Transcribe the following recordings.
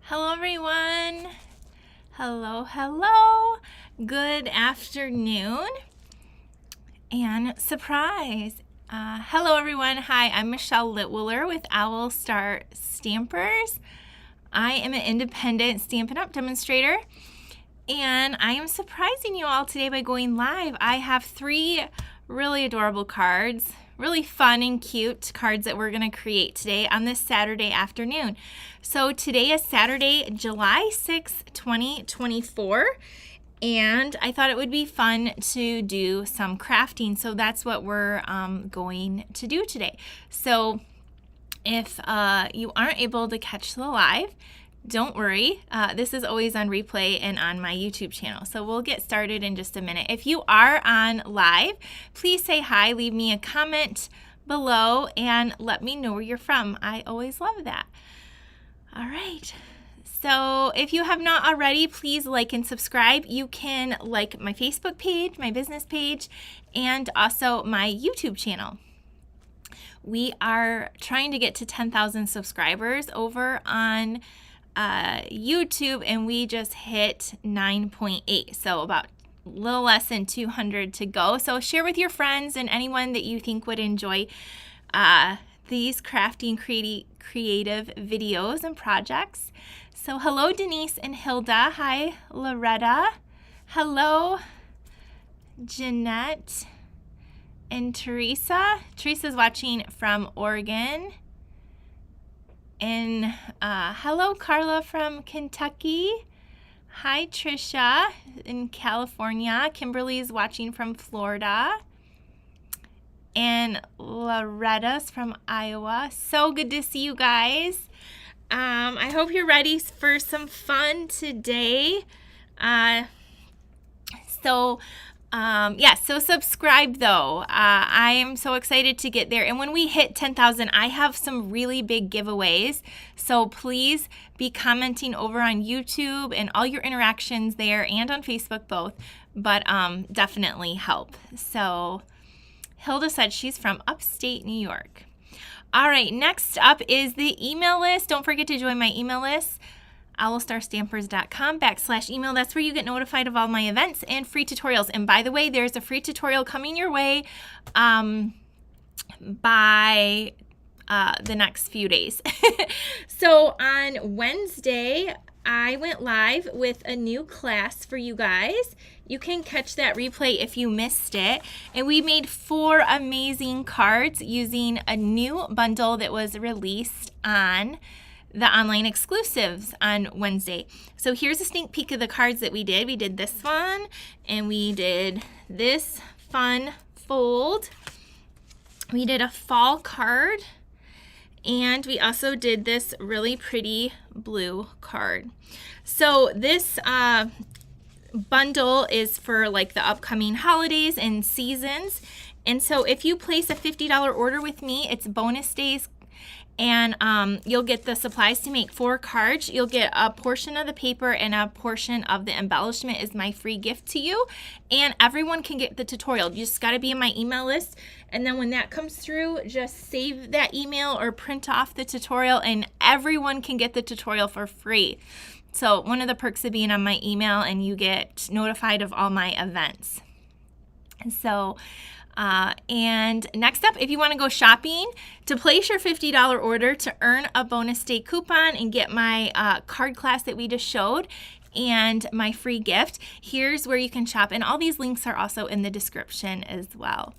Hello everyone. Hello. Good afternoon. And surprise. Hello everyone. Hi, I'm Michelle Litwiller with Owl Star Stampers. I am an independent Stampin' Up! Demonstrator. And I am surprising you all today by going live. I have 3 really adorable cards, really fun and cute cards that we're going to create today on this Saturday afternoon. So today is Saturday, July 6th, 2024. And I thought it would be fun to do some crafting. So that's what we're going to do today. So if you aren't able to catch the live, don't worry, this is always on replay and on my YouTube channel. So we'll get started in just a minute. If you are on live, please say hi, leave me a comment below, and let me know where you're from. I always love that. All right. So if you have not already, please like and subscribe. You can like my Facebook page, my business page, and also my YouTube channel. We are trying to get to 10,000 subscribers over on YouTube, and we just hit 9.8, so about a little less than 200 to go. So share with your friends and anyone that you think would enjoy these crafting creative videos and projects. So hello Denise and Hilda. Hi Loretta. Hello Jeanette and Teresa. Teresa's watching from Oregon. And hello, Carla from Kentucky. Hi, Trisha in California. Kimberly's watching from Florida. And Loretta's from Iowa. So good to see you guys. I hope you're ready for some fun today. So subscribe though. I am so excited to get there. And when we hit 10,000, I have some really big giveaways. So please be commenting over on YouTube and all your interactions there and on Facebook both. But definitely help. So Hilda said she's from upstate New York. All right, next up is the email list. Don't forget to join my email list. owlstarstampers.com/email. That's where you get notified of all my events and free tutorials. And by the way, there's a free tutorial coming your way by the next few days. So on Wednesday, I went live with a new class for you guys. You can catch that replay if you missed it. And we made 4 amazing cards using a new bundle that was released on the online exclusives on Wednesday. So here's a sneak peek of the cards that we did. We did this one, and we did this fun fold. We did a fall card, and we also did this really pretty blue card. So this bundle is for like the upcoming holidays and seasons. And so if you place a $50 order with me, it's bonus days. And you'll get the supplies to make 4 cards. You'll get a portion of the paper, and a portion of the embellishment is my free gift to you. And everyone can get the tutorial. You just got to be in my email list. And then when that comes through, just save that email or print off the tutorial, and everyone can get the tutorial for free. So one of the perks of being on my email, and you get notified of all my events. And so and next up, if you want to go shopping, to place your $50 order to earn a bonus day coupon and get my card class that we just showed and my free gift, here's where you can shop. And all these links are also in the description as well.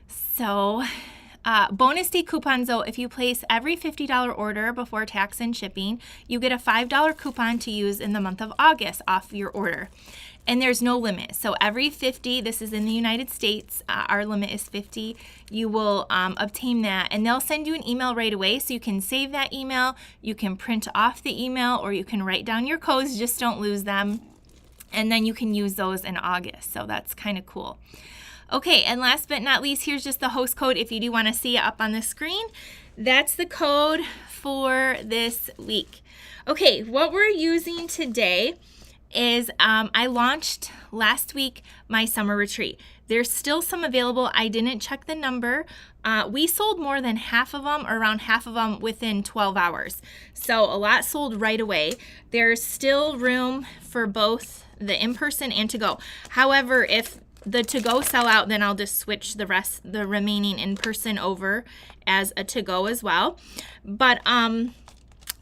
So bonus day coupons, though, if you place every $50 order before tax and shipping, you get a $5 coupon to use in the month of August off your order. And there's no limit. So every 50, this is in the United States, our limit is 50, you will obtain that. And they'll send you an email right away, so you can save that email, you can print off the email, or you can write down your codes, just don't lose them. And then you can use those in August. So that's kind of cool. Okay, and last but not least, here's just the host code if you do want to see it up on the screen. That's the code for this week. Okay, what we're using today is I launched last week my summer retreat. There's still some available. I didn't check the number we sold more than half of them, or around half of them, within 12 hours. So a lot sold right away. There's still room for both the in-person and to-go. However, if the to-go sell out, then I'll just switch the remaining in-person over as a to-go as well. But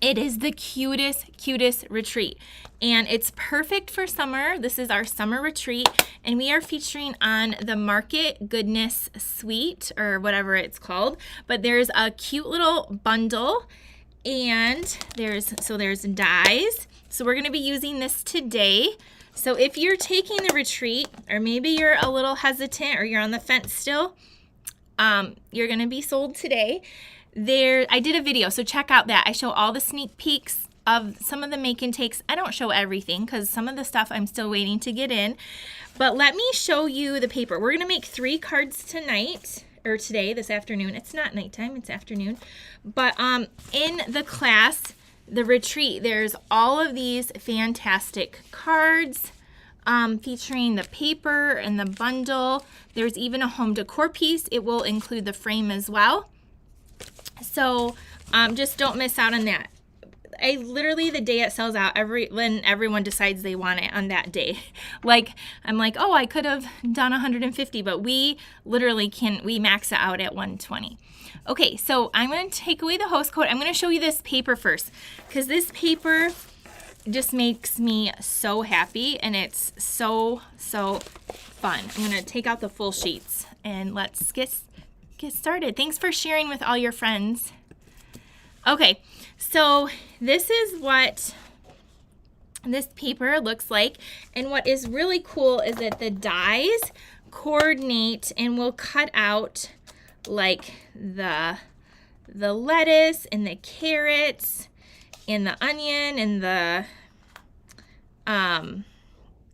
it is the cutest retreat, and it's perfect for summer. This is our summer retreat, and we are featuring on the Market Goodness Suite, or whatever it's called. But there's a cute little bundle, and there's dies. So we're going to be using this today. So if you're taking the retreat, or maybe you're a little hesitant, or you're on the fence still, you're going to be sold today. I did a video, so check out that. I show all the sneak peeks of some of the make and takes. I don't show everything because some of the stuff I'm still waiting to get in. But let me show you the paper. We're going to make 3 cards tonight, or today, this afternoon. It's not nighttime, it's afternoon. But in the class, the retreat, there's all of these fantastic cards featuring the paper and the bundle. There's even a home decor piece. It will include the frame as well. So just don't miss out on that. Literally, the day it sells out, when everyone decides they want it on that day. I'm like, oh, I could have done 150, but we literally we max it out at 120. Okay, so I'm going to take away the host code. I'm going to show you this paper first, because this paper just makes me so happy, and it's so fun. I'm going to take out the full sheets, and let's get started. Thanks for sharing with all your friends. Okay, so this is what this paper looks like, and what is really cool is that the dies coordinate and will cut out like the lettuce and the carrots and the onion and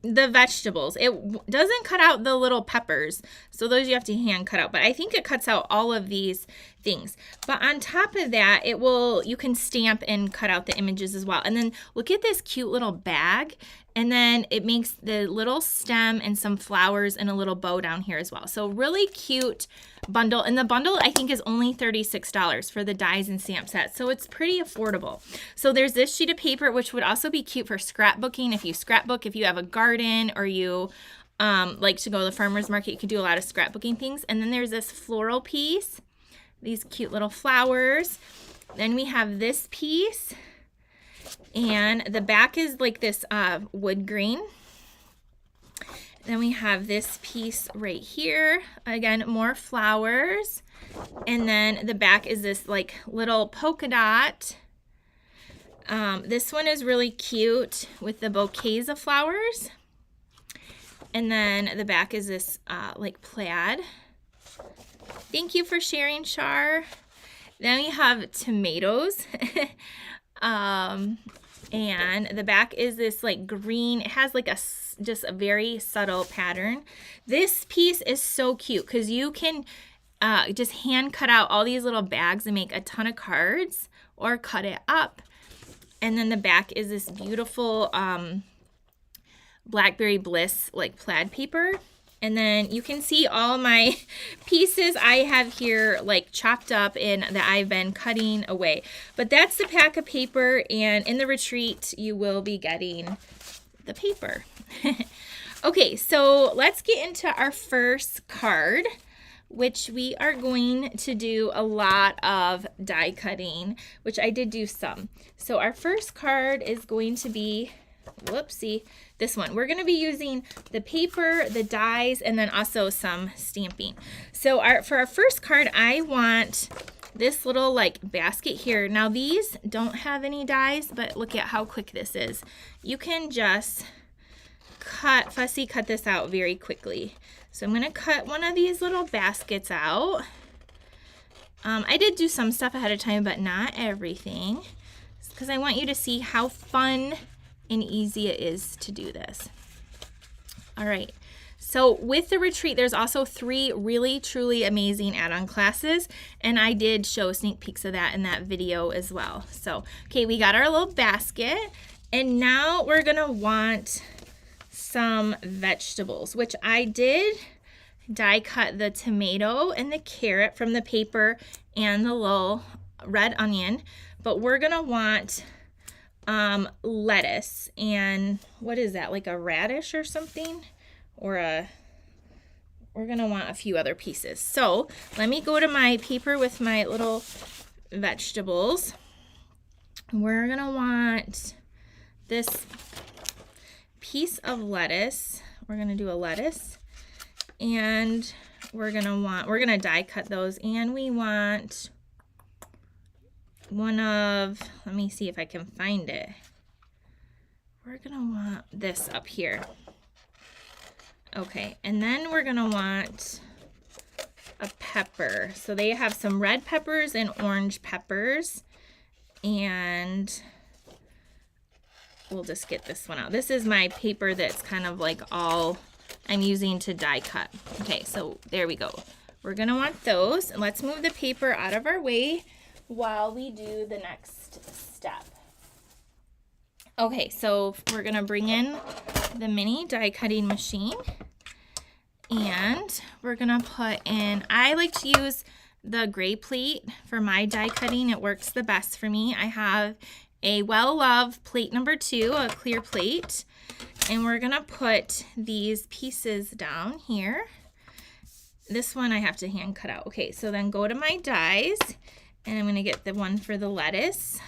the vegetables. It doesn't cut out the little peppers, so those you have to hand cut out, but I think it cuts out all of these things. But on top of that, you can stamp and cut out the images as well. And then look at this cute little bag, and then it makes the little stem and some flowers and a little bow down here as well. So really cute bundle, and the bundle I think is only $36 for the dies and stamp set, so it's pretty affordable. So there's this sheet of paper, which would also be cute for scrapbooking. If you scrapbook, if you have a garden, or you like to go to the farmer's market, you can do a lot of scrapbooking things. And then there's this floral piece, these cute little flowers. Then we have this piece, and the back is like this wood green. Then we have this piece right here. Again, more flowers. And then the back is this like little polka dot. This one is really cute with the bouquets of flowers. And then the back is this like plaid. Thank you for sharing, Shar. Then we have tomatoes. And the back is this like green. It has like just a very subtle pattern. This piece is so cute because you can just hand cut out all these little bags and make a ton of cards, or cut it up. And then the back is this beautiful Blackberry Bliss like plaid paper. And then you can see all my pieces I have here like chopped up and that I've been cutting away. But that's the pack of paper, and in the retreat you will be getting the paper. Okay, so let's get into our first card, which we are going to do a lot of die cutting, which I did do some. So our first card is going to be, whoopsie, this one. We're going to be using the paper, the dies, and then also some stamping. So for our first card, I want this little like basket here. Now these don't have any dies, but look at how quick this is. You can just fussy cut this out very quickly. So I'm going to cut one of these little baskets out. I did do some stuff ahead of time, but not everything, because I want you to see how fun and easy it is to do this. All right, so with the retreat, there's also 3 really, truly amazing add-on classes, and I did show sneak peeks of that in that video as well. So, okay, we got our little basket, and now we're gonna want some vegetables, which I did die cut the tomato and the carrot from the paper and the little red onion, but we're gonna want lettuce and what is that, like a radish or something, or we're gonna want a few other pieces. So let me go to my paper with my little vegetables. We're gonna want this piece of lettuce. We're gonna do a lettuce, and we're gonna die cut those, and we want one of, let me see if I can find it. We're gonna want this up here. Okay, and then we're gonna want a pepper. So they have some red peppers and orange peppers, and we'll just get this one out. This is my paper that's kind of like all I'm using to die cut. Okay, so there we go. We're gonna want those, and let's move the paper out of our way while we do the next step. Okay, so we're gonna bring in the mini die cutting machine, and we're gonna put in, I like to use the gray plate for my die cutting. It works the best for me. I have a well-loved plate number 2, a clear plate, and we're gonna put these pieces down here. This one I have to hand cut out. Okay, so then go to my dies, and I'm gonna get the one for the lettuce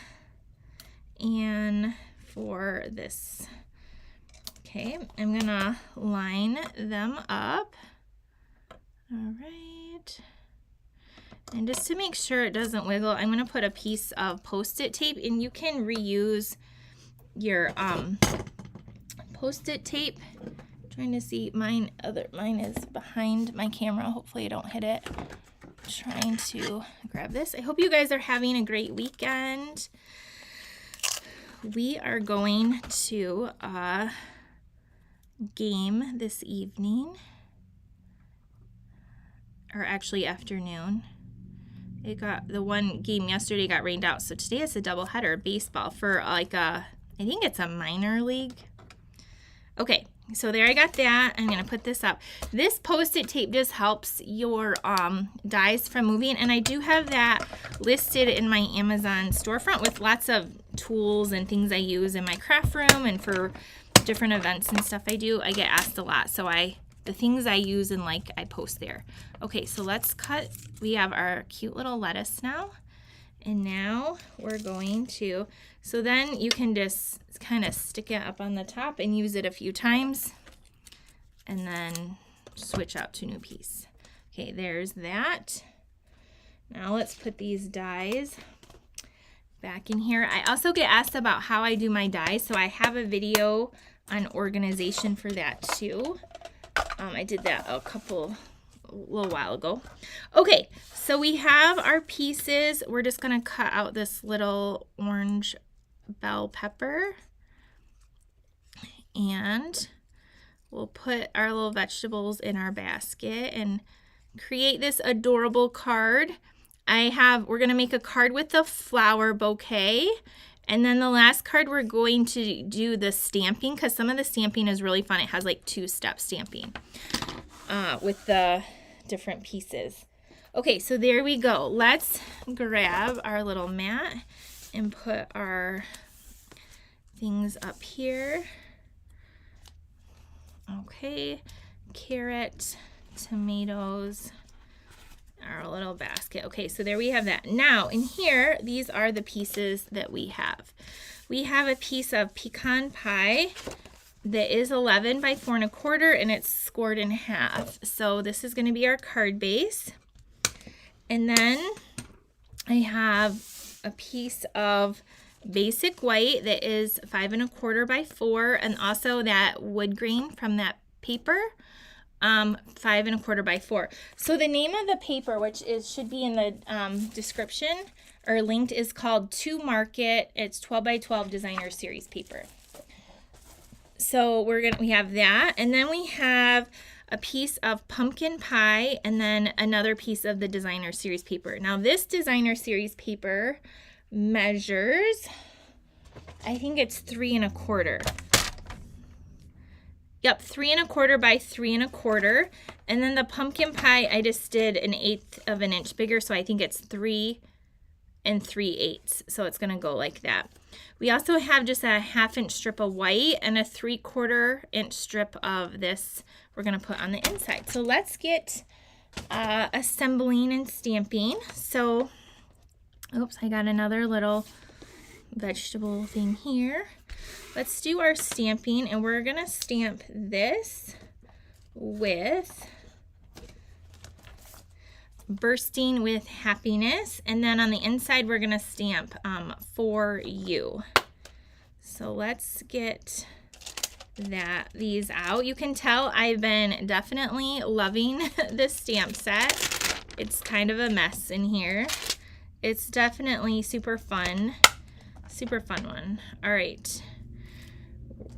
and for this. Okay, I'm gonna line them up. All right. And just to make sure it doesn't wiggle, I'm gonna put a piece of Post-it tape, and you can reuse your Post-it tape. I'm trying to see, mine is behind my camera. Hopefully I don't hit it. Trying to grab this. I hope you guys are having a great weekend. We are going to a game this evening, or actually afternoon. It got, the one game yesterday got rained out, so today it's a doubleheader, baseball, for like a, I think it's a minor league. Okay, so there I got that. I'm gonna put this up. This Post-it tape just helps your dies from moving, and I do have that listed in my Amazon storefront with lots of tools and things I use in my craft room and for different events and stuff I do. I get asked a lot, so the things I use and like, I post there. Okay, so let's cut. We have our cute little lettuce now, and now we're going to, so then you can just kind of stick it up on the top and use it a few times, and then switch out to a new piece. Okay, there's that. Now let's put these dies back in here. I also get asked about how I do my dies, so I have a video on organization for that too. I did that a little while ago. Okay, so we have our pieces. We're just gonna cut out this little orange bell pepper, and we'll put our little vegetables in our basket and create this adorable card. We're gonna make a card with the flower bouquet, and then the last card we're going to do the stamping, because some of the stamping is really fun. It has like 2-step stamping with the different pieces. Okay, so there we go. Let's grab our little mat and put our things up here. Okay, carrot, tomatoes, our little basket. Okay, so there we have that. Now in here, these are the pieces that we have. We have a piece of pecan pie that is 11 by 4 1/4, and it's scored in half. So this is going to be our card base. And then I have a piece of basic white that is 5 1/4 by 4, and also that wood grain from that paper, 5 1/4 by 4. So the name of the paper, which should be in the description or linked, is called To Market. It's 12 by 12 designer series paper. So we have that, and then we have a piece of pumpkin pie, and then another piece of the designer series paper. Now this designer series paper measures, I think it's 3 1/4. Yep, 3¼ by 3¼ and then the pumpkin pie I just did 1/8 of an inch bigger, so I think it's 3 3/8, so it's gonna go like that. We also have just a 1/2 inch strip of white and a 3/4 inch strip of this we're gonna put on the inside. So let's get assembling and stamping. So, oops, I got another little vegetable thing here. Let's do our stamping, and we're gonna stamp this with bursting with happiness, and then on the inside we're gonna stamp for you. So let's get these out. You can tell I've been definitely loving this stamp set. It's kind of a mess in here. It's definitely super fun one. All right,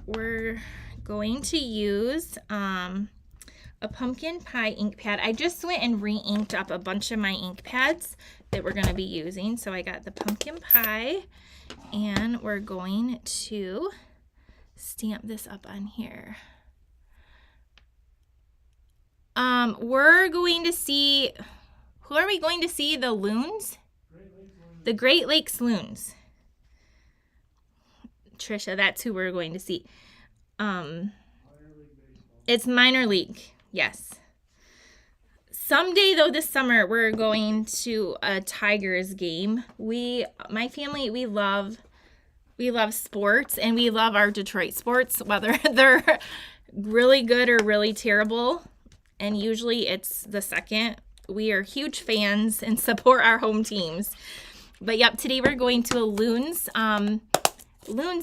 we're going to use a pumpkin pie ink pad. I just went and re-inked up a bunch of my ink pads that we're going to be using. So I got the pumpkin pie, and we're going to stamp this up on here. We're going to see, who are we going to see? The loons? The Great Lakes Loons. Trisha, that's who we're going to see. It's minor league, yes. Someday though, this summer, we're going to a Tigers game. My family, we love sports, and we love our Detroit sports, whether they're really good or really terrible. And usually it's the second. We are huge fans and support our home teams. But yep, today we're going to a Loons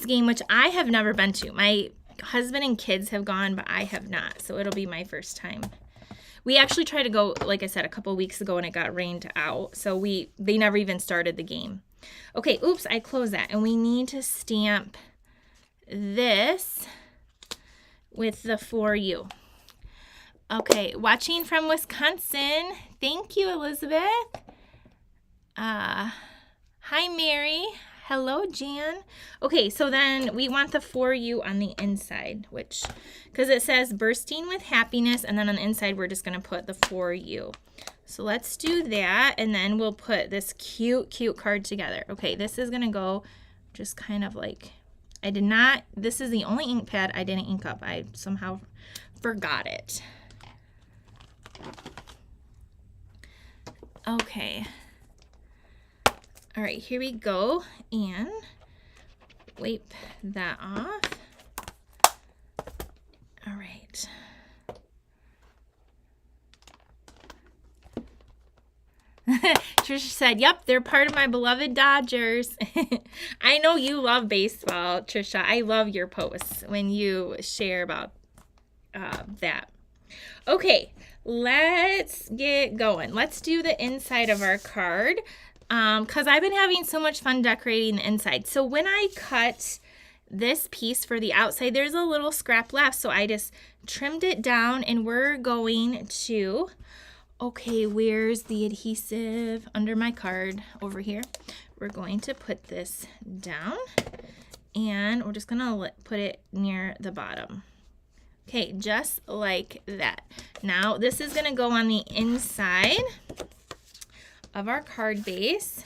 game, which I have never been to. My husband and kids have gone, but I have not. So it'll be my first time. We actually tried to go, like I said, a couple weeks ago, and it got rained out. So they never even started the game. Okay, oops, I closed that. And we need to stamp this with the For You. Okay, watching from Wisconsin. Thank you, Elizabeth. Hi, Mary. Hello, Jan. Okay, so then we want the For You on the inside, because it says bursting with happiness, and then on the inside we're just going to put the For You. So let's do that, and then we'll put this cute card together. Okay, this is going to go just kind of like, this is the only ink pad I didn't ink up. I somehow forgot it. Okay. All right, here we go, and wipe that off. All right. Trisha said, yep, they're part of my beloved Dodgers. I know you love baseball, Trisha. I love your posts when you share about that. Okay, let's get going. Let's do the inside of our card. Because I've been having so much fun decorating the inside. So when I cut this piece for the outside, there's a little scrap left. So I just trimmed it down, and we're going to, okay, where's the adhesive? Under my card over here. We're going to put this down, and we're just going to put it near the bottom. Okay, just like that. Now this is going to go on the inside of our card base.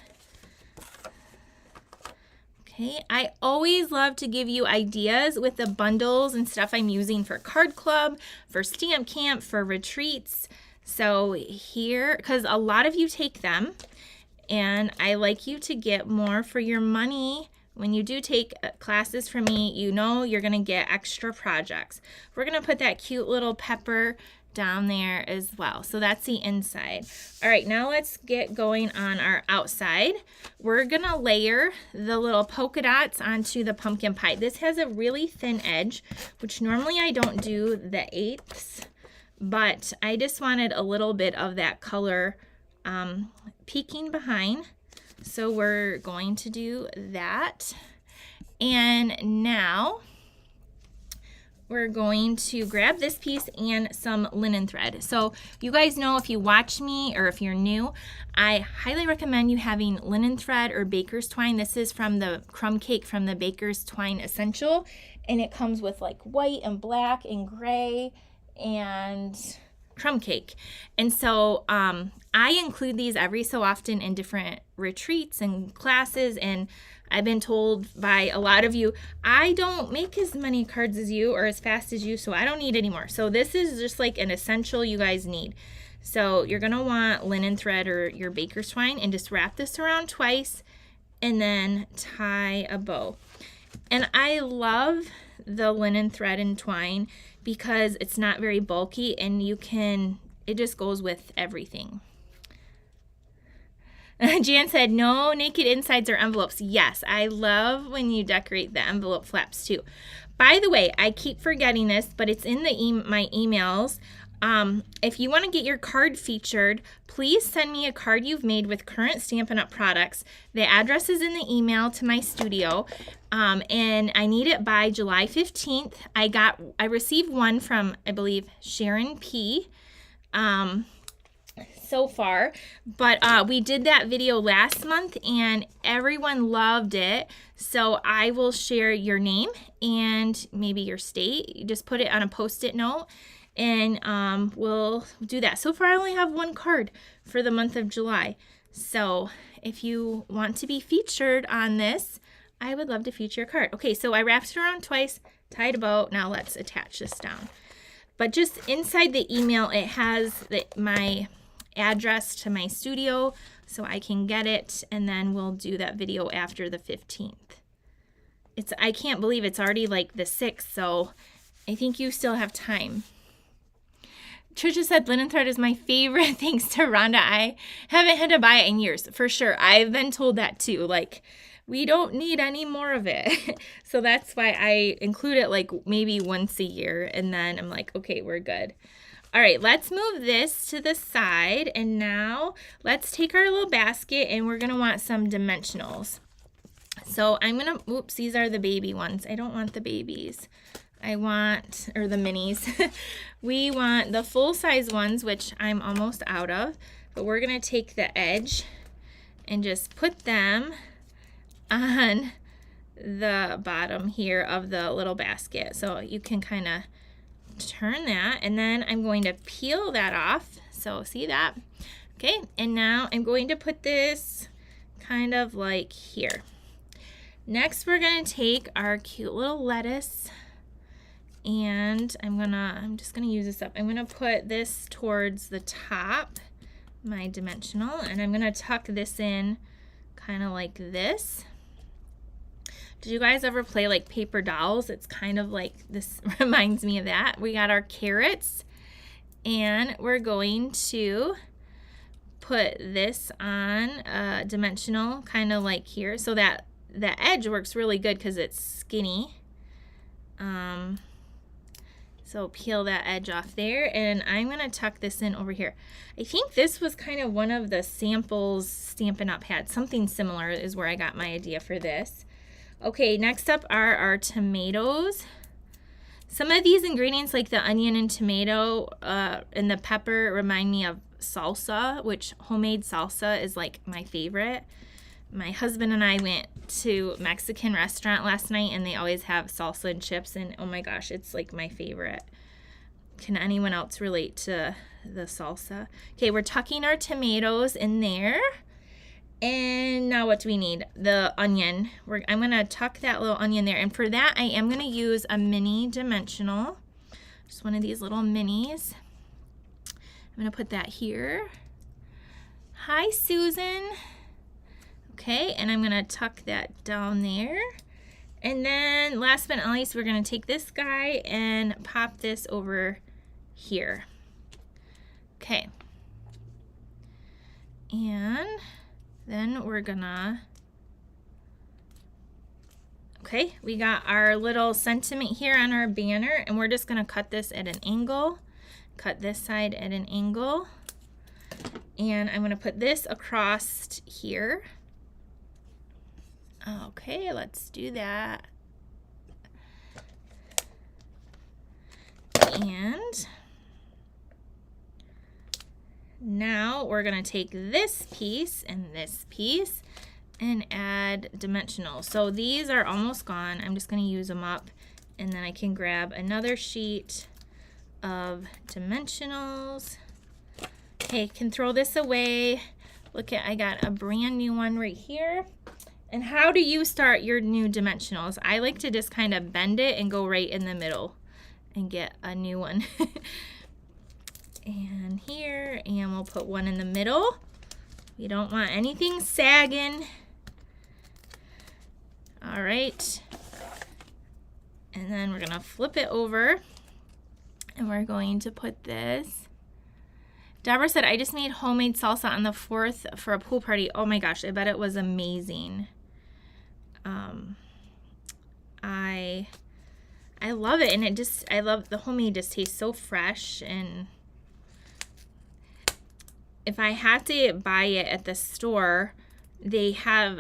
Okay, I always love to give you ideas with the bundles and stuff I'm using for card club, for stamp camp, for retreats. So here, because a lot of you take them, and I like you to get more for your money. When you do take classes from me, you know you're going to get extra projects. We're going to put that cute little pepper down there as well. So that's the inside. All right, now let's get going on our outside. We're gonna layer the little polka dots onto the pumpkin pie. This has a really thin edge, which normally I don't do the 1/8, but I just wanted a little bit of that color peeking behind. So we're going to do that. And now we're going to grab this piece and some linen thread. So you guys know, if you watch me or if you're new, I highly recommend you having linen thread or baker's twine. This is from the crumb cake from the Baker's Twine Essential, and it comes with like white and black and gray and crumb cake. And so I include these every so often in different retreats and classes, and I've been told by a lot of you, I don't make as many cards as you or as fast as you, so I don't need any more. So this is just like an essential you guys need. So you're gonna want linen thread or your baker's twine, and just wrap this around twice and then tie a bow. And I love the linen thread and twine because it's not very bulky, and it just goes with everything. Jan said, no naked insides or envelopes. Yes, I love when you decorate the envelope flaps too. By the way, I keep forgetting this, but it's in my emails. If you want to get your card featured, please send me a card you've made with current Stampin' Up! Products. The address is in the email to my studio, and I need it by July 15th. I received one from, I believe, Sharon P. So far, but we did that video last month and everyone loved it, so I will share your name and maybe your state. You just put it on a post-it note, and we'll do that. So far I only have one card for the month of July, so if you want to be featured on this, I would love to feature your card. Okay, so I wrapped it around twice, tied a bow. Now let's attach this down. But just inside the email, it has my address to my studio, so I can get it, and then we'll do that video after the 15th. I can't believe it's already like the 6th, so I think you still have time. Trisha said linen thread is my favorite. Thanks to Rhonda. I haven't had to buy it in years, for sure. I've been told that too. Like, we don't need any more of it. So that's why I include it like maybe once a year, and then I'm like, okay, we're good. All right, let's move this to the side, and now let's take our little basket, and we're gonna want some dimensionals. So I'm gonna, oops, these are the baby ones. I don't want the babies. Or the minis. We want the full-size ones, which I'm almost out of, but we're gonna take the edge and just put them on the bottom here of the little basket. So you can kind of turn that, and then I'm going to peel that off. So see that? Okay, and now I'm going to put this kind of like here. Next, we're going to take our cute little lettuce, and I'm just gonna use this up. I'm gonna put this towards the top, my dimensional, and I'm gonna tuck this in kind of like this. Did you guys ever play like paper dolls? It's kind of like this. Reminds me of that. We got our carrots, and we're going to put this on a dimensional kind of like here, so that the edge works really good because it's skinny. So peel that edge off there, and I'm gonna tuck this in over here. I think this was kind of one of the samples Stampin' Up! Had. Something similar is where I got my idea for this. Okay, next up are our tomatoes. Some of these ingredients, like the onion and tomato and the pepper, remind me of salsa, which homemade salsa is like my favorite. My husband and I went to a Mexican restaurant last night, and they always have salsa and chips, and oh my gosh, it's like my favorite. Can anyone else relate to the salsa? Okay, we're tucking our tomatoes in there. And now what do we need? The onion. I'm going to tuck that little onion there. And for that, I am going to use a mini dimensional. Just one of these little minis. I'm going to put that here. Hi, Susan. Okay, and I'm going to tuck that down there. And then last but not least, we're going to take this guy and pop this over here. Okay. And then we're gonna, okay, we got our little sentiment here on our banner, and we're just gonna cut this at an angle, cut this side at an angle, and I'm gonna put this across here. Okay, let's do that. And now we're going to take this piece and add dimensional. So these are almost gone. I'm just going to use them up, and then I can grab another sheet of dimensionals. Okay, can throw this away. Look at, I got a brand new one right here. And how do you start your new dimensionals? I like to just kind of bend it and go right in the middle and get a new one. And here, and we'll put one in the middle. We don't want anything sagging. All right. And then we're gonna flip it over, and we're going to put this. Deborah said, I just made homemade salsa on the 4th for a pool party. Oh my gosh, I bet it was amazing. I love it, and I love the homemade, just tastes so fresh. And if I had to buy it at the store, they have,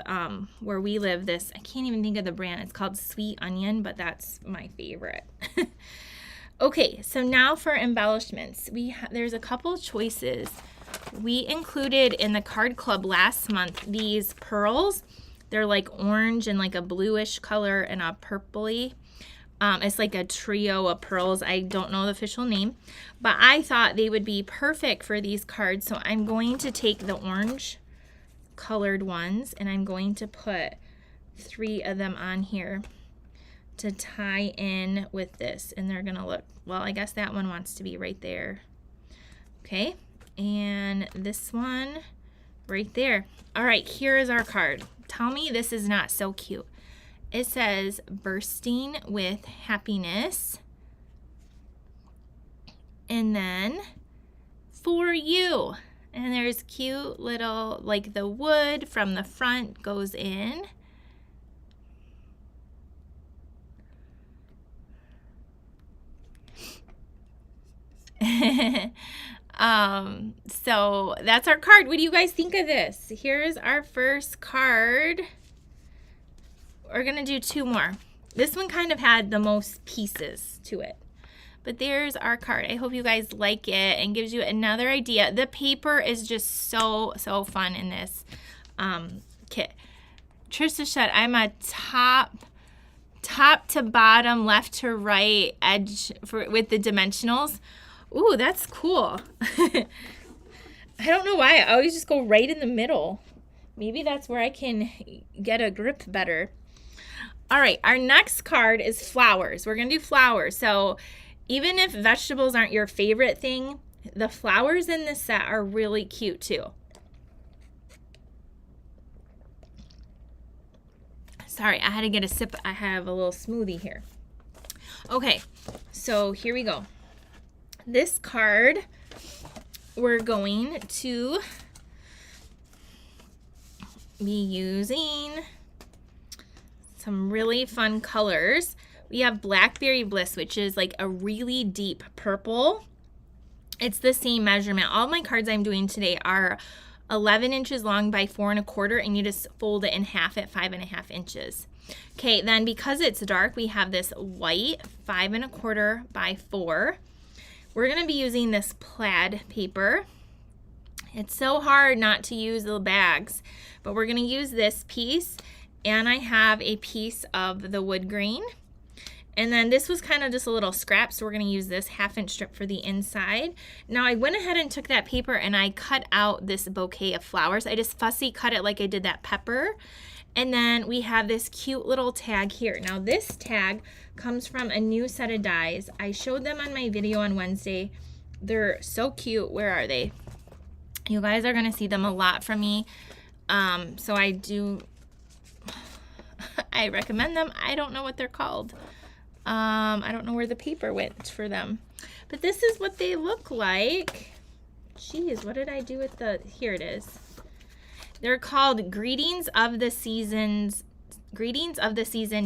where we live, this, I can't even think of the brand. It's called Sweet Onion, but that's my favorite. Okay, so now for embellishments. There's a couple choices. We included in the card club last month these pearls. They're like orange and like a bluish color and a purpley. It's like a trio of pearls. I don't know the official name, but I thought they would be perfect for these cards. So I'm going to take the orange colored ones, and I'm going to put 3 of them on here to tie in with this, and they're gonna look, well, I guess that one wants to be right there. Okay, and this one right there. All right, here is our card. Tell me this is not so cute. It says bursting with happiness, and then for you, and there's cute little, like the wood from the front goes in. So that's our card. What do you guys think of this? Here's our first card. We're gonna do 2 more. This one kind of had the most pieces to it, but there's our card. I hope you guys like it and gives you another idea. The paper is just so fun in this kit. Trisha said I'm a top to bottom, left to right edge with the dimensionals. Ooh, that's cool. I don't know why. I always just go right in the middle. Maybe that's where I can get a grip better. All right, our next card is flowers. We're going to do flowers. So even if vegetables aren't your favorite thing, the flowers in this set are really cute too. Sorry, I had to get a sip. I have a little smoothie here. Okay, so here we go. This card, we're going to be using some really fun colors. We have Blackberry Bliss, which is like a really deep purple. It's the same measurement. All my cards I'm doing today are 11 inches long by 4 1/4, and you just fold it in half at 5 1/2 inches. Okay, then because it's dark, we have this white 5 1/4 by 4. We're going to be using this plaid paper. It's so hard not to use the bags, but we're going to use this piece, and I have a piece of the wood grain. And then this was kind of just a little scrap, so we're going to use this 1/2 inch strip for the inside. Now I went ahead and took that paper and I cut out this bouquet of flowers. I just fussy cut it like I did that pepper. And then we have this cute little tag here. Now this tag comes from a new set of dies. I showed them on my video on Wednesday. They're so cute. Where are they? You guys are going to see them a lot from me. So I recommend them. I don't know what they're called. I don't know where the paper went for them. But this is what they look like. Jeez, what did I do with the... Here it is. They're called Greetings of the Season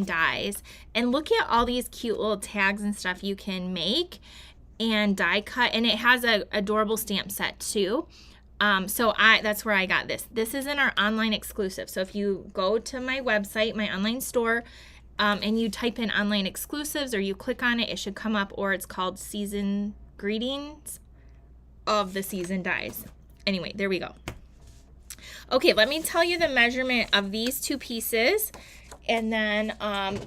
dies. And look at all these cute little tags and stuff you can make and die cut. And it has a adorable stamp set too. So that's where I got this. This is in our online exclusive. So if you go to my website, my online store, and you type in online exclusives or you click on it, it should come up, or it's called Season Greetings of the Season Dies. Anyway, there we go. Okay, let me tell you the measurement of these two pieces, and then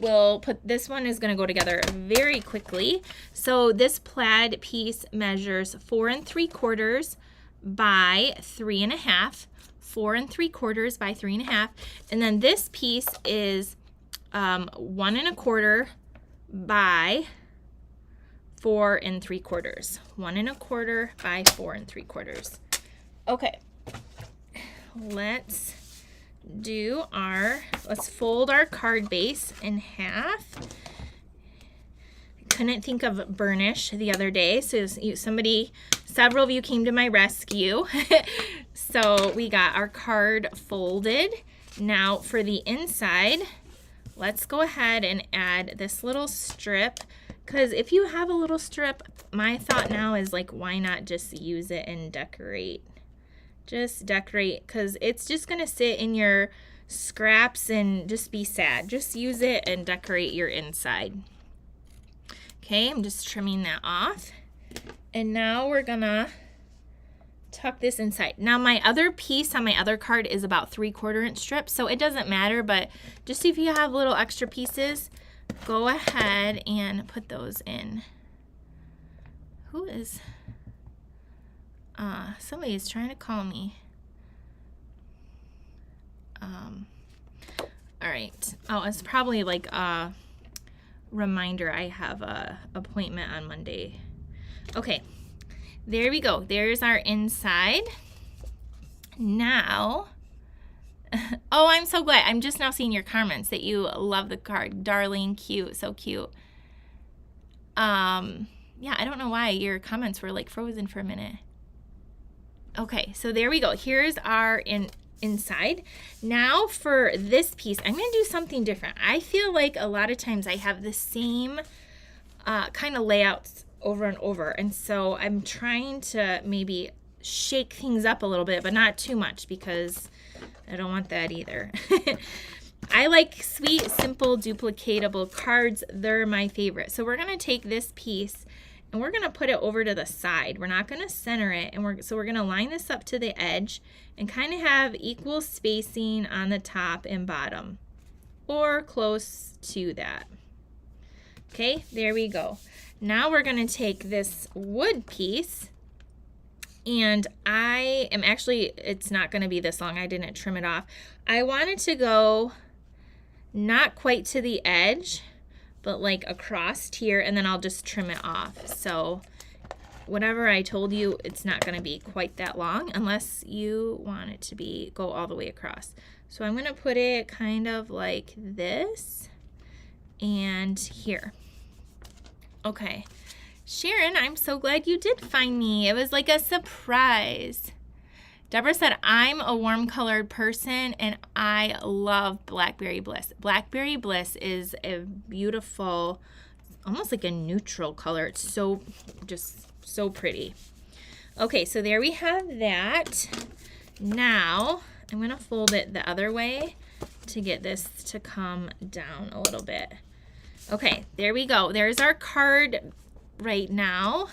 we'll put, this one is going to go together very quickly. So this plaid piece measures 4 3/4 by 3 1/2, 4 3/4 by 3 1/2, and then this piece is 1 1/4 by 4 3/4, 1 1/4 by 4 3/4. Okay, let's fold our card base in half. I couldn't think of burnish the other day, so several of you came to my rescue. So we got our card folded. Now for the inside, let's go ahead and add this little strip, because if you have a little strip, my thought now is like, why not just use it and decorate? Just decorate, because it's just going to sit in your scraps and just be sad. Just use it and decorate your inside. Okay, I'm just trimming that off. And now we're going to tuck this inside. Now my other piece on my other card is about 3/4 inch strips, so it doesn't matter, but just if you have little extra pieces, go ahead and put those in. Who is... somebody is trying to call me. All right. Oh, it's probably like a reminder I have a appointment on Monday. Okay, there we go. There's our inside. Now, oh, I'm so glad. I'm just now seeing your comments that you love the card. Darling, cute, so cute. Yeah, I don't know why your comments were like frozen for a minute. Okay, so there we go. Here's our inside. Now for this piece, I'm going to do something different. I feel like a lot of times I have the same kind of layouts over and over, and so I'm trying to maybe shake things up a little bit, but not too much, because I don't want that either. I like sweet, simple, duplicatable cards. They're my favorite. So we're going to take this piece and we're going to put it over to the side. We're not going to center it, and we're going to line this up to the edge and kind of have equal spacing on the top and bottom, or close to that. Okay, there we go. Now we're going to take this wood piece, and I am actually, it's not going to be this long. I didn't trim it off. I wanted to go not quite to the edge, but like across here, and then I'll just trim it off. So whatever I told you, it's not going to be quite that long unless you want it to go all the way across. So I'm going to put it kind of like this and here. Okay, Sharon, I'm so glad you did find me. It was like a surprise. Deborah said, I'm a warm colored person and I love Blackberry Bliss. Blackberry Bliss is a beautiful, almost like a neutral color. It's just so pretty. Okay, so there we have that. Now I'm going to fold it the other way to get this to come down a little bit. Okay, there we go. There's our card right now.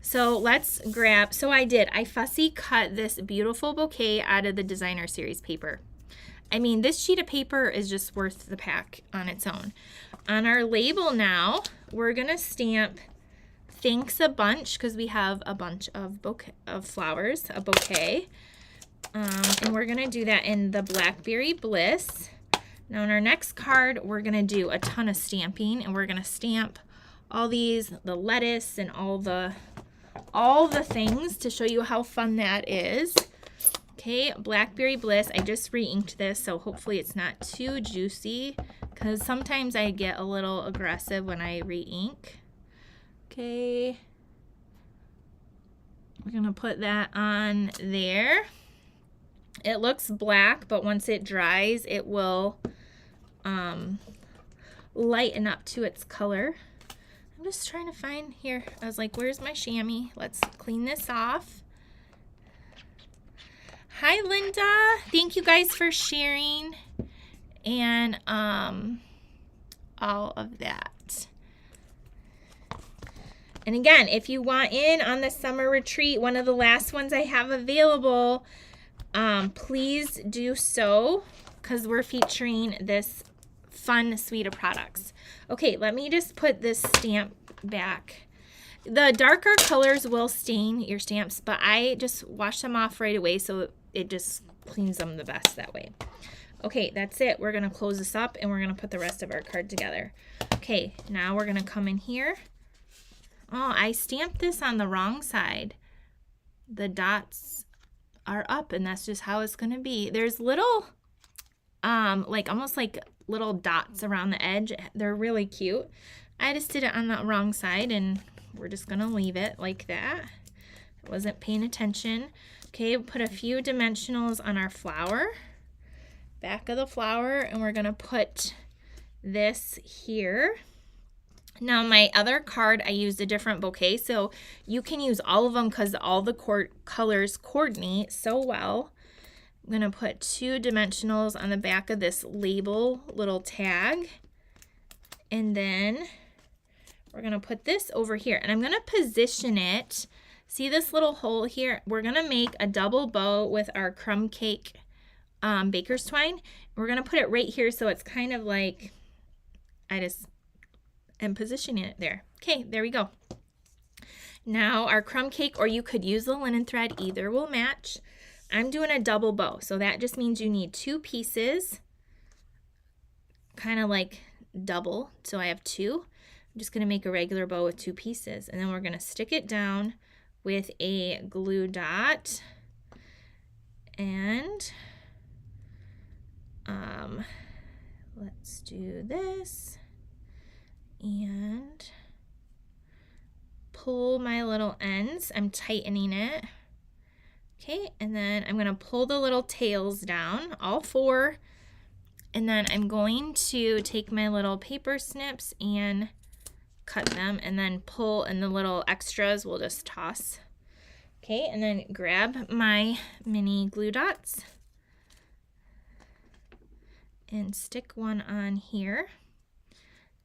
So let's grab, I fussy cut this beautiful bouquet out of the designer series paper. I mean, this sheet of paper is just worth the pack on its own. On our label now, we're gonna stamp thanks a bunch, because we have a bunch of flowers, a bouquet. And we're gonna do that in the Blackberry Bliss. Now on our next card, we're gonna do a ton of stamping, and we're gonna stamp all these, the lettuce and all the things to show you how fun that is. Okay, Blackberry Bliss. I just re-inked this, so hopefully it's not too juicy, because sometimes I get a little aggressive when I re-ink. Okay, we're gonna put that on there. It looks black, but once it dries, it will lighten up to its color. I'm just trying to find here. I was like, where's my chamois? Let's clean this off. Hi, Linda. Thank you guys for sharing. And all of that. And again, if you want in on the summer retreat, one of the last ones I have available, please do so, because we're featuring this fun suite of products. Okay, let me just put this stamp back. The darker colors will stain your stamps, but I just wash them off right away, so it just cleans them the best that way. Okay, that's it. We're going to close this up and we're going to put the rest of our card together. Okay, now we're going to come in here. Oh, I stamped this on the wrong side. The dots are up, and that's just how it's going to be. There's little, like almost like little dots around the edge. They're really cute. I just did it on the wrong side, and we're just going to leave it like that. I wasn't paying attention. Okay, put a few dimensionals on our flower, back of the flower, and we're going to put this here. Now, my other card, I used a different bouquet, so you can use all of them because all the colors coordinate so well. I'm going to put 2 dimensionals on the back of this label little tag, and then we're going to put this over here, and I'm going to position it. See this little hole here? We're going to make a double bow with our crumb cake baker's twine. We're going to put it right here so it's kind of like, and positioning it there. Okay, there we go. Now our crumb cake, or you could use the linen thread, either will match. I'm doing a double bow, so that just means you need 2 pieces, kind of like double, so I have 2. I'm just going to make a regular bow with 2 pieces, and then we're going to stick it down with a glue dot, and let's do this. And pull my little ends. I'm tightening it. Okay, and then I'm going to pull the little tails down, all 4. And then I'm going to take my little paper snips and cut them, and then pull, and the little extras we'll just toss. Okay, and then grab my mini glue dots and stick one on here.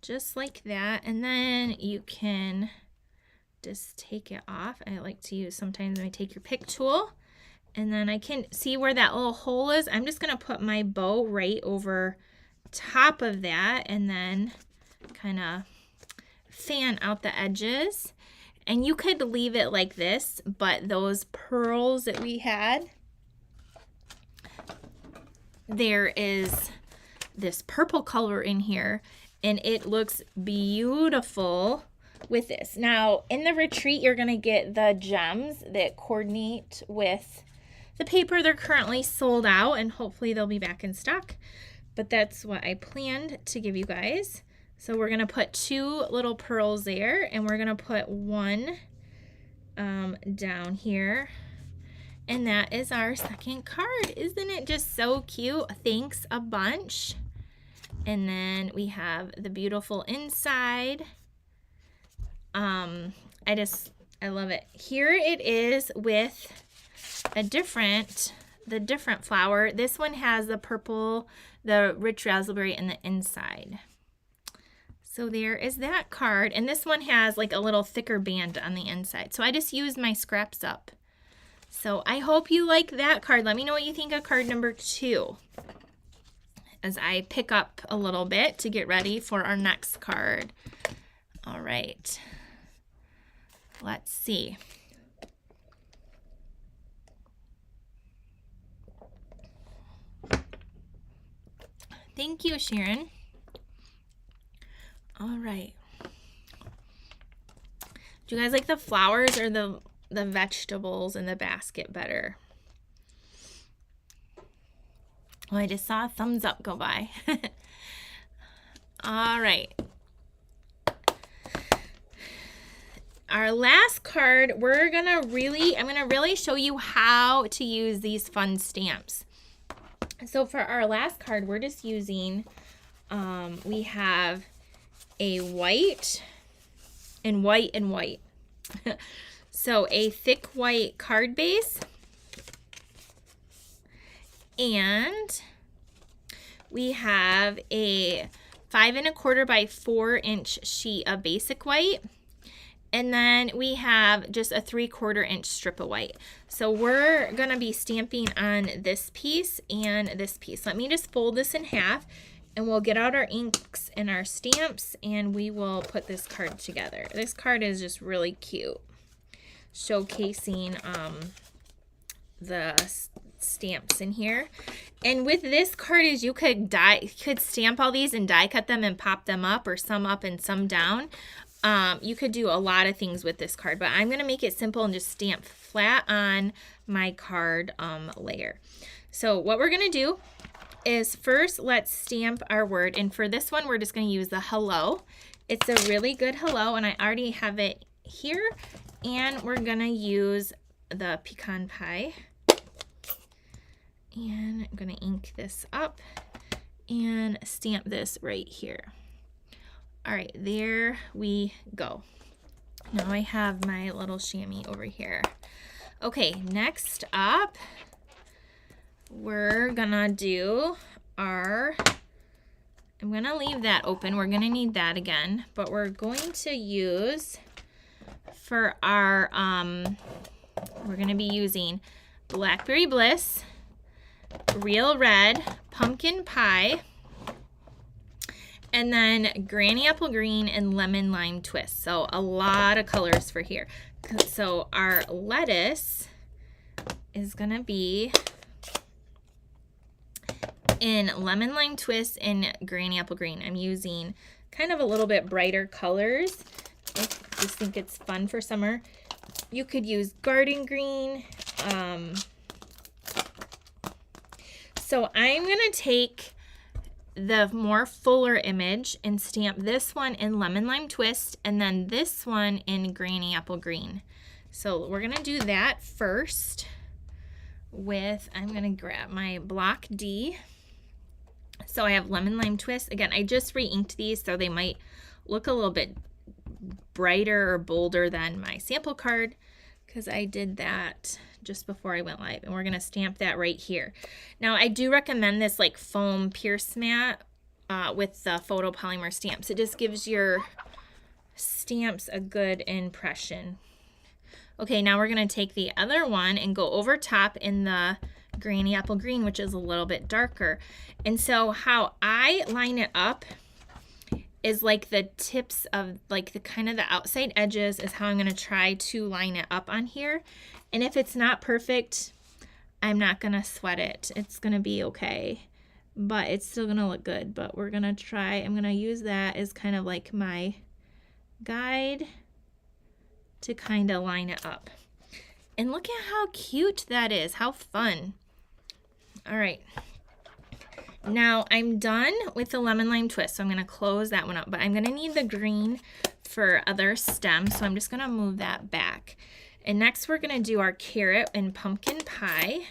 Just like that, and then you can just take it off. I like to use, sometimes I take your pick tool, and then I can see where that little hole is. I'm just going to put my bow right over top of that, and then kind of fan out the edges. And you could leave it like this, but those pearls that we had, there is this purple color in here, and it looks beautiful with this. Now, in the retreat, you're going to get the gems that coordinate with the paper. They're currently sold out, and hopefully they'll be back in stock. But that's what I planned to give you guys. So we're going to put 2 little pearls there, and we're going to put 1 down here. And that is our second card. Isn't it just so cute? Thanks a bunch. And then we have the beautiful inside. I love it. Here it is with the different flower. This one has the purple, the rich raspberry in the inside. So there is that card. And this one has like a little thicker band on the inside. So I just used my scraps up. So I hope you like that card. Let me know what you think of card number 2. As I pick up a little bit to get ready for our next card. All right. Let's see. Thank you, Sharon. All right. Do you guys like the flowers or the vegetables in the basket better? Well, I just saw a thumbs up go by. All right. Our last card, I'm gonna really show you how to use these fun stamps. So for our last card, we're just using, we have a white and white and white. So a thick white card base. And we have a 5 1/4 by 4-inch sheet of basic white. And then we have just a 3/4 inch strip of white. So we're gonna be stamping on this piece and this piece. Let me just fold this in half and we'll get out our inks and our stamps and we will put this card together. This card is just really cute, showcasing the stamps in here. And with this card is you could stamp all these and die cut them and pop them up, or some up and some down. You could do a lot of things with this card, but I'm going to make it simple and just stamp flat on my card layer. So what we're going to do is first let's stamp our word, and for this one we're just going to use the hello. It's a really good hello, and I already have it here, and we're going to use the pecan pie. And I'm going to ink this up and stamp this right here. All right, there we go. Now I have my little chamois over here. Okay, next up, we're gonna do our, I'm gonna leave that open. We're gonna need that again, but we're going to use for our, we're gonna be using Blackberry Bliss, Real Red, Pumpkin Pie, and then Granny Apple Green and Lemon Lime Twist. So a lot of colors for here. So our lettuce is going to be in Lemon Lime Twist and Granny Apple Green. I'm using kind of a little bit brighter colors. I just think it's fun for summer. You could use Garden Green. So I'm going to take the more fuller image and stamp this one in Lemon Lime Twist and then this one in Granny Apple Green. So we're going to do that first with, I'm going to grab my block D. So I have Lemon Lime Twist. Again, I just re-inked these, so they might look a little bit brighter or bolder than my sample card because I did that just before I went live, and we're going to stamp that right here. Now I do recommend this like foam pierce mat with the photopolymer stamps. It just gives your stamps a good impression. Okay, now we're going to take the other one and go over top in the Granny Apple Green, which is a little bit darker. And so how I line it up is like the tips of like the kind of the outside edges is how I'm going to try to line it up on here. And if it's not perfect, I'm not going to sweat it. It's going to be okay, but it's still going to look good. But we're going to try, I'm going to use that as kind of like my guide to kind of line it up. And look at how cute that is. How fun. All right. Now I'm done with the Lemon Lime Twist, so I'm going to close that one up. But I'm going to need the green for other stems, so I'm just going to move that back. And next we're going to do our carrot and pumpkin pie.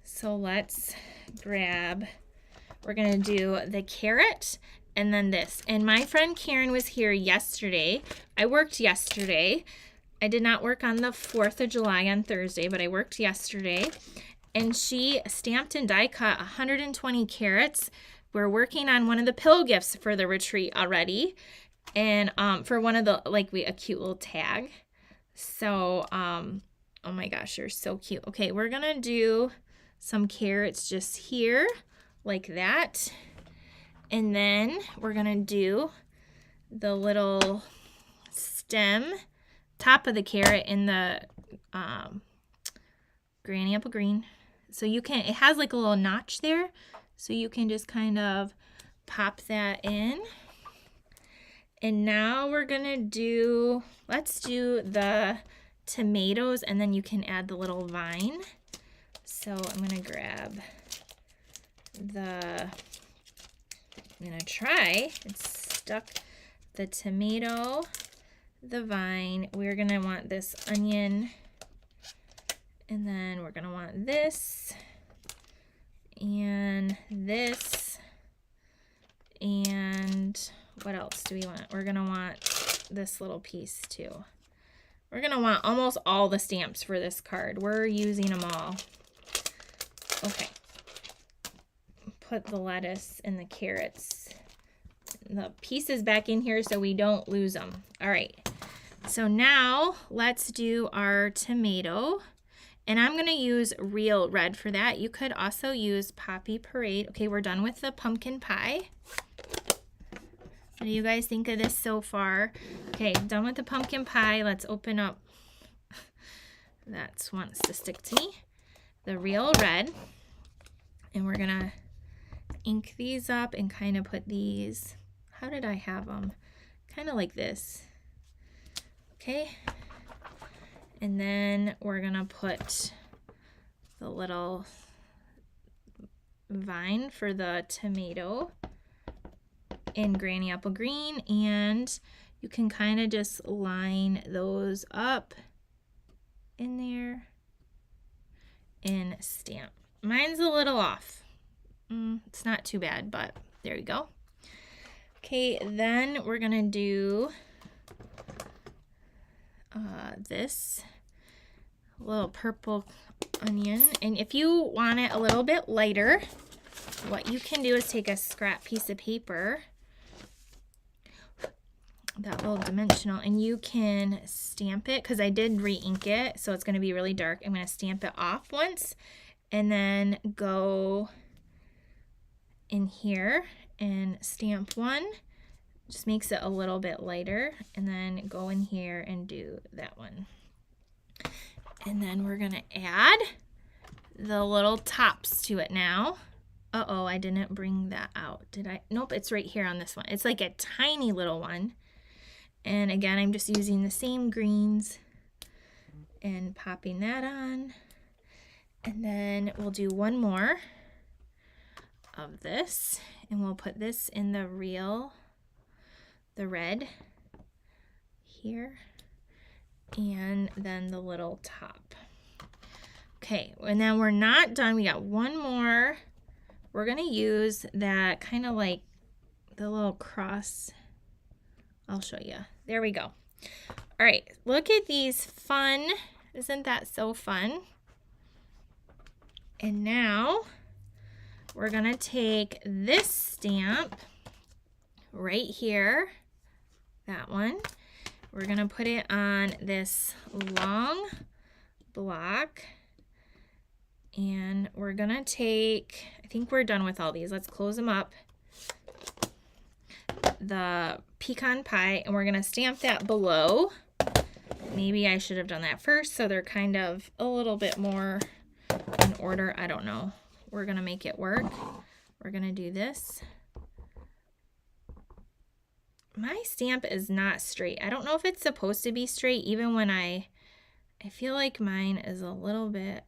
So let's grab, we're going to do the carrot and then this. And my friend Karen was here yesterday. I worked yesterday. I did not work on the 4th of July on Thursday, but I worked yesterday. And she stamped and die cut 120 carrots. We're working on one of the pillow gifts for the retreat already. And for one of the, like a cute little tag. So, oh my gosh, you're so cute. Okay, we're going to do some carrots just here like that. And then we're going to do the little stem, top of the carrot in the Granny Apple Green. So you can, it has like a little notch there. So you can just kind of pop that in. And now we're going to do, let's do the tomatoes, and then you can add the little vine. So I'm going to grab the, I'm going to try, it's stuck, the tomato, the vine. We're going to want this onion, and then we're going to want this, and this, and what else do we want? We're going to want this little piece too. We're going to want almost all the stamps for this card. We're using them all. Okay. Put the lettuce and the carrots the pieces back in here so we don't lose them. All right, so now let's do our tomato. And I'm going to use real red for that. You could also use Poppy Parade. Okay, we're done with the pumpkin pie. What do you guys think of this so far? Okay, done with the pumpkin pie. Let's open up. That wants to stick to me. The real red. And we're going to ink these up and kind of put these. How did I have them? Kind of like this. Okay. And then we're going to put the little vine for the tomato in Granny Apple Green. And you can kind of just line those up in there and stamp. Mine's a little off. It's not too bad, but there you go. Okay, then we're going to do this little purple onion, and if you want it a little bit lighter, what you can do is take a scrap piece of paper, that little dimensional, and you can stamp it, because I did re-ink it, so it's going to be really dark. I'm going to stamp it off once and then go in here and stamp one. Just makes it a little bit lighter, and then go in here and do that one. And then we're going to add the little tops to it now. Uh-oh, I didn't bring that out. Did I? Nope, it's right here on this one. It's like a tiny little one. And again, I'm just using the same greens and popping that on. And then we'll do one more of this. And we'll put this in the red here. And then the little top. Okay, and then we're not done. We got one more. We're going to use that kind of like the little cross. I'll show you. There we go. All right, look at these fun. Isn't that so fun? And now we're going to take this stamp right here, that one. We're going to put it on this long block, and we're going to take, I think we're done with all these. Let's close them up. The pecan pie, and we're going to stamp that below. Maybe I should have done that first, so they're kind of a little bit more in order. I don't know. We're going to make it work. We're going to do this. My stamp is not straight. I don't know if it's supposed to be straight, even when I feel like mine is a little bit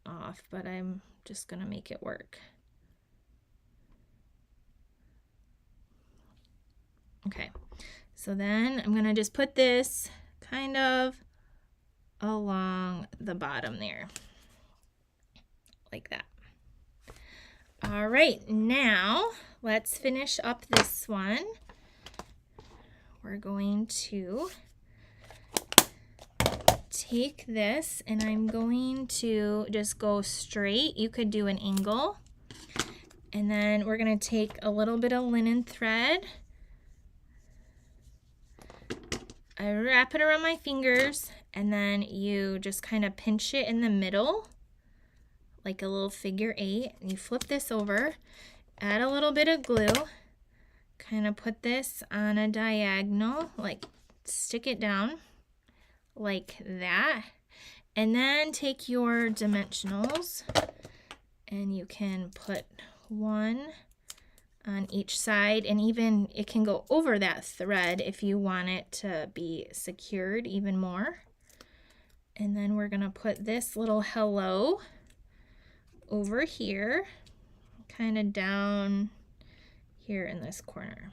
off, but I'm just going to make it work. Okay, so then I'm going to just put this kind of along the bottom there, like that. All right, now let's finish up this one. We're going to take this, and I'm going to just go straight. You could do an angle. And then we're going to take a little bit of linen thread. I wrap it around my fingers, and then you just kind of pinch it in the middle, like a little figure 8. And you flip this over, add a little bit of glue, kind of put this on a diagonal, like stick it down like that. And then take your dimensionals, and you can put one on each side, and even it can go over that thread if you want it to be secured even more. And then we're going to put this little hello over here, kind of down here in this corner.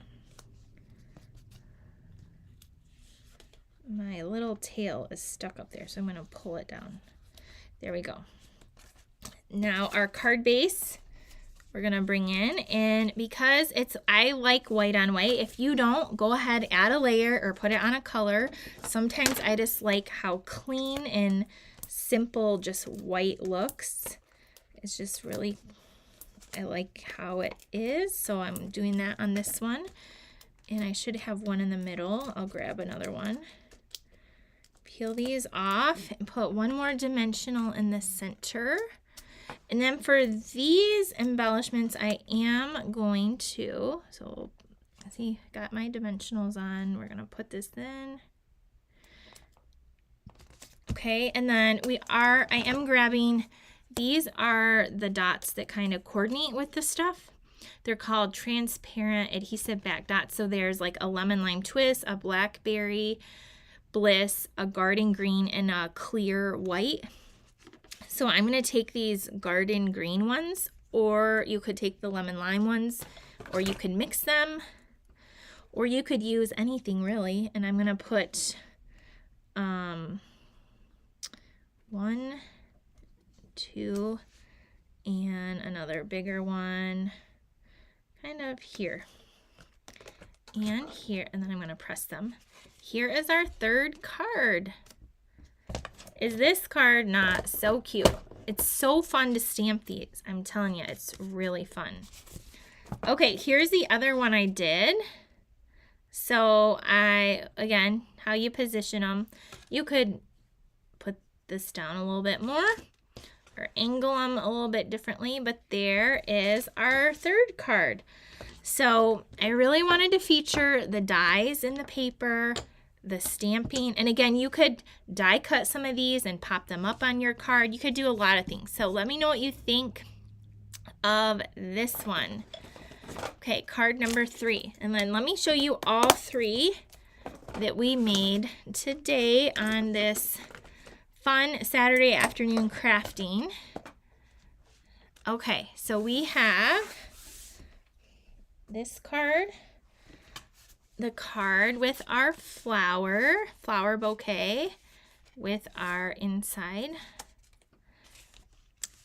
My little tail is stuck up there, so I'm going to pull it down. There we go. Now our card base, we're going to bring in, and because I like white on white. If you don't, go ahead, add a layer or put it on a color. Sometimes I just like how clean and simple just white looks. It's just really, I like how it is, so I'm doing that on this one. And I should have one in the middle. I'll grab another one. Peel these off and put one more dimensional in the center. And then for these embellishments, I am going to, so see, got my dimensionals on. We're going to put this in. Okay, and then I am grabbing, these are the dots that kind of coordinate with the stuff. They're called transparent adhesive back dots. So there's like a lemon lime twist, a blackberry bliss, a garden green, and a clear white. So I'm going to take these garden green ones, or you could take the lemon lime ones, or you could mix them, or you could use anything really. And I'm going to put 1, 2, and another bigger one kind of here and here, and then I'm going to press them. Here is our third card. Is this card not so cute? It's so fun to stamp these. I'm telling you, it's really fun. Okay, here's the other one I did. So again, how you position them. You could put this down a little bit more or angle them a little bit differently, but there is our third card. So I really wanted to feature the dies in the paper, the stamping, and again, you could die cut some of these and pop them up on your card. You could do a lot of things. So let me know what you think of this one. Okay, card number 3. And then let me show you all 3 that we made today on this fun Saturday afternoon crafting. Okay, so we have this card, the card with our flower bouquet with our inside.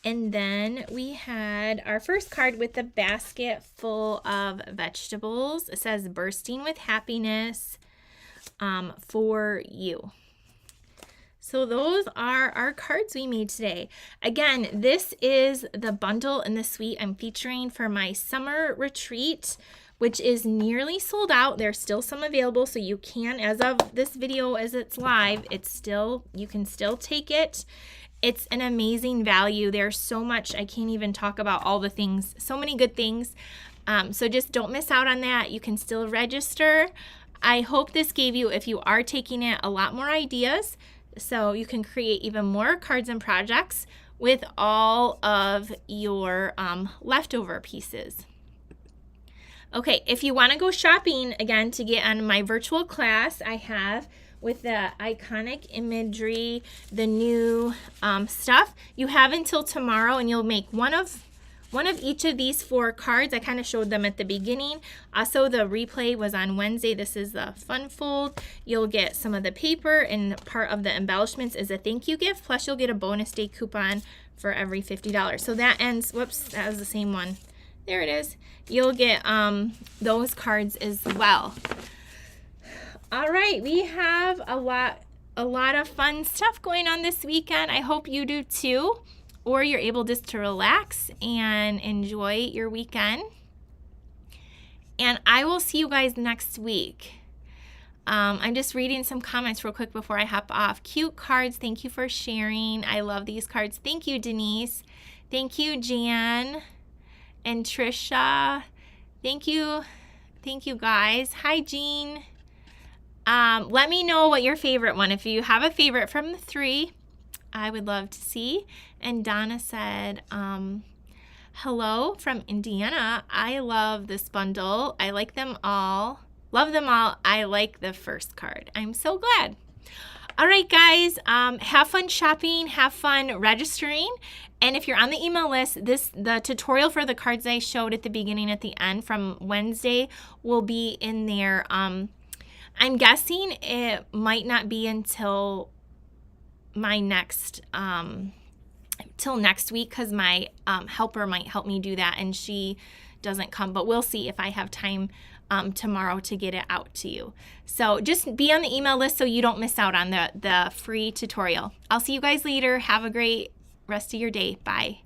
And then we had our first card with the basket full of vegetables. It says bursting with happiness for you. So those are our cards we made today. Again, this is the bundle in the suite I'm featuring for my summer retreat, which is nearly sold out. There's still some available, so you can, as of this video, as it's live, you can still take it. It's an amazing value. There's so much, I can't even talk about all the things, so many good things. So just don't miss out on that. You can still register. I hope this gave you, if you are taking it, a lot more ideas, so you can create even more cards and projects with all of your leftover pieces. Okay, if you want to go shopping again to get on my virtual class, I have with the iconic imagery, the new stuff. You have until tomorrow, and you'll make one of each of these 4 cards. I kind of showed them at the beginning. Also, the replay was on Wednesday. This is the fun fold. You'll get some of the paper, and part of the embellishments is a thank you gift. Plus, you'll get a bonus day coupon for every $50. So that ends, whoops, that was the same one. There it is. You'll get those cards as well. All right, we have a lot of fun stuff going on this weekend. I hope you do too, or you're able just to relax and enjoy your weekend. And I will see you guys next week. I'm just reading some comments real quick before I hop off. Cute cards. Thank you for sharing. I love these cards. Thank you, Denise. Thank you, Jan and Trisha. Thank you guys. Hi, Jean. Let me know what your favorite one, if you have a favorite from the 3, I would love to see. And Donna said, hello from Indiana. I love this bundle. I like them all. Love them all. I like the first card. I'm so glad. All right, guys, have fun shopping, have fun registering. And if you're on the email list, the tutorial for the cards I showed at the beginning, at the end from Wednesday will be in there. I'm guessing it might not be until my next, till next week, because my helper might help me do that, and she doesn't come, but we'll see if I have time tomorrow to get it out to you. So just be on the email list so you don't miss out on the free tutorial. I'll see you guys later. Have a great rest of your day. Bye.